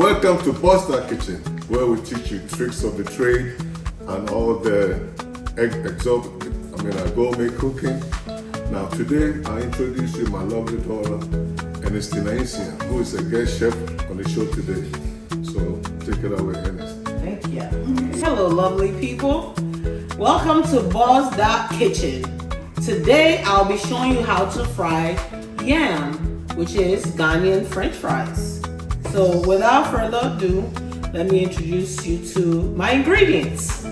Welcome to Buster Kitchen, where we teach you tricks of the trade and all the gourmet cooking. Now today I introduce you my lovely daughter, Ernestina Insian, who is a guest chef on the show today. So take it away, Ernest. Thank you. Hello, lovely people. Welcome to Buster Kitchen. Today I'll be showing you how to fry yam, which is Ghanaian French fries. So without further ado, let me introduce you to my ingredients.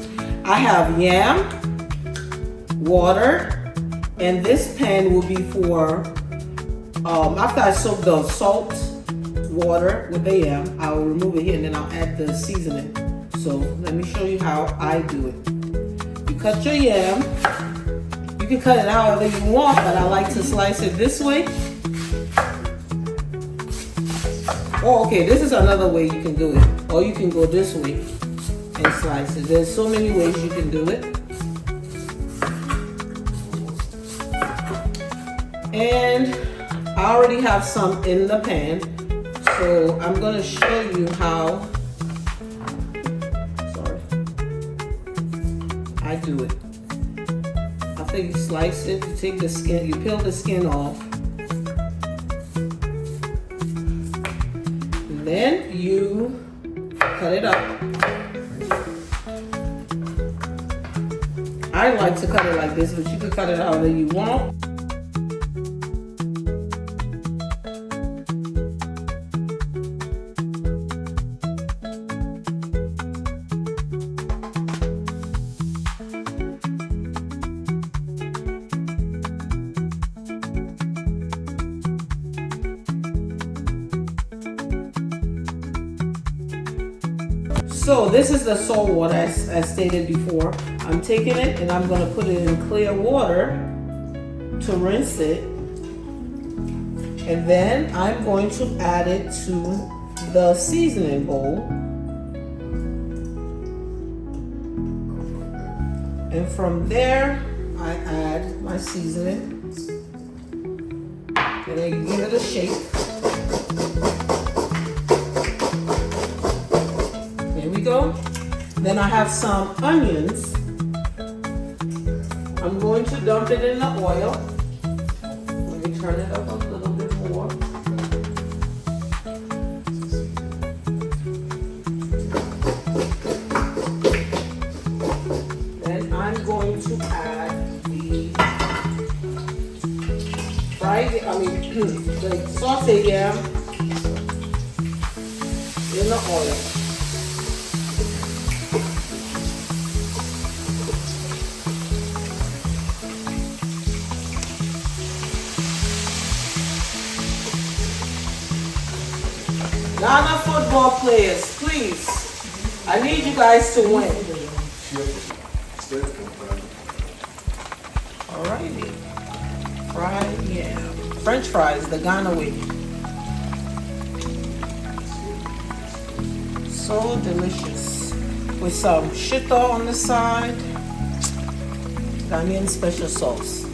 I have yam, water, and this pan will be for, after I soak the salt water with the yam, I'll remove it here and then I'll add the seasoning. So let me show you how I do it. You cut your yam. You can cut it however you want, but I like to slice it this way. Oh, okay, this is another way you can do it. Or you can go this way and slice it. There's so many ways you can do it. And I already have some in the pan. So I'm gonna show you how, I do it. After you slice it, you take the skin, you peel the skin off. Then you cut it up. I like to cut it like this, but you can cut it however you want. So this is the salt water as stated before. I'm taking it and I'm going to put it in clear water to rinse it. And then I'm going to add it to the seasoning bowl. And from there, I add my seasoning. And then give it a shake. Go. Then I have some onions. I'm going to dump it in the oil. Let me turn it up a little bit more. Then I'm going to add the the sauteed yam in the oil. Ghana football players, please. I need you guys to win. Alrighty. Fried yam. French fries, the Ghana way. So delicious. With some shito on the side. Ghanaian special sauce.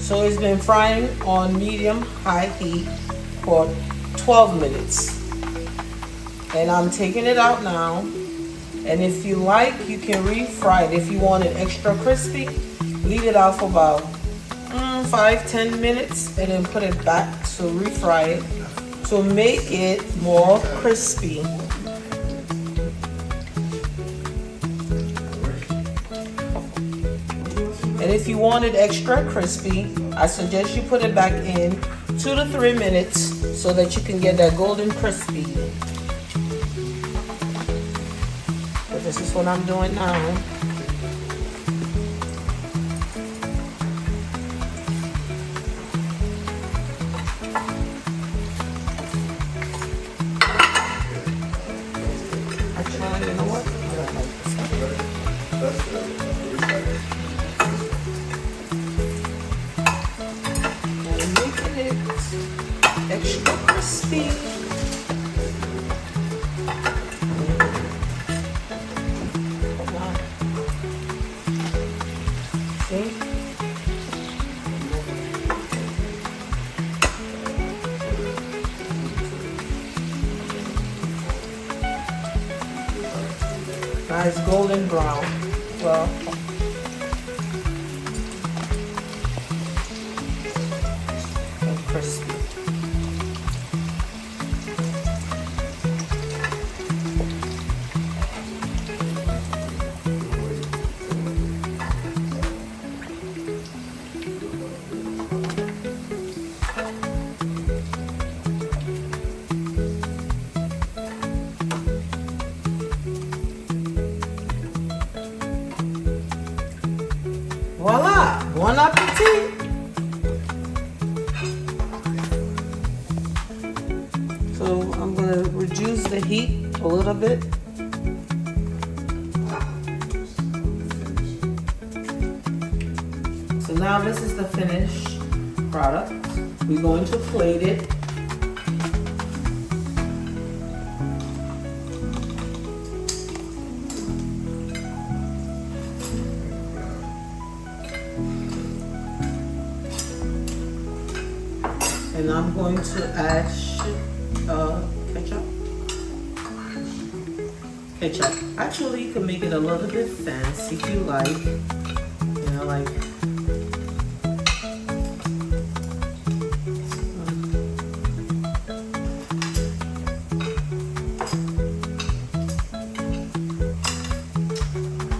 So it's been frying on medium-high heat for 12 minutes. And I'm taking it out now. And if you like, you can refry it. If you want it extra crispy, leave it out for about 5-10 minutes and then put it back to refry it to make it more crispy. And if you want it extra crispy, I suggest you put it back in 2 to 3 minutes so that you can get that golden crispy. But this is what I'm doing now. Actually, you know what? I don't like this. Extra crispy. See? nice golden brown. Well, and crispy. Voila! Bon appetit! So I'm gonna reduce the heat a little bit. So now this is the finished product. We're going to plate it. And I'm going to add ketchup. Actually, you can make it a little bit fancy if you like. You know, like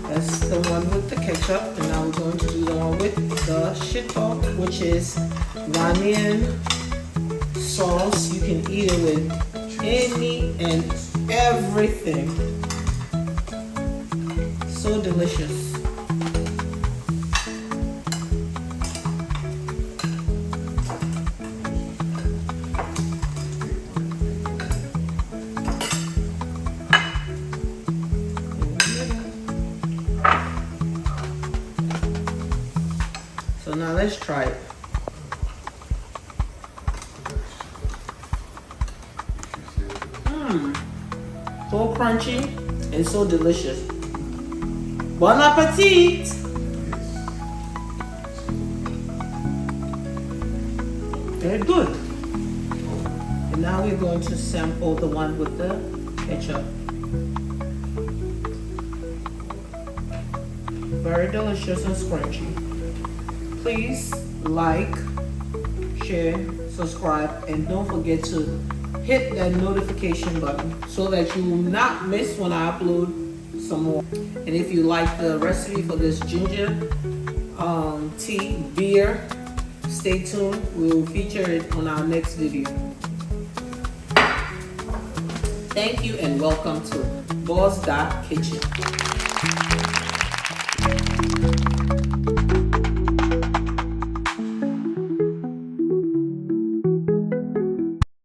that's the one with the ketchup, and now we're going to do the one with the shito, which is Ghanaian sauce. You can eat it with any and everything. So delicious. So now let's try it. So crunchy and so delicious. Bon appetit! Very good. And now we're going to sample the one with the ketchup. Very delicious and scrunchy. Please like, share, subscribe, and don't forget to hit that notification button so that you will not miss when I upload some more. And if you like the recipe for this ginger tea beer, stay tuned. We will feature it on our next video. Thank you and welcome to Boss Kitchen.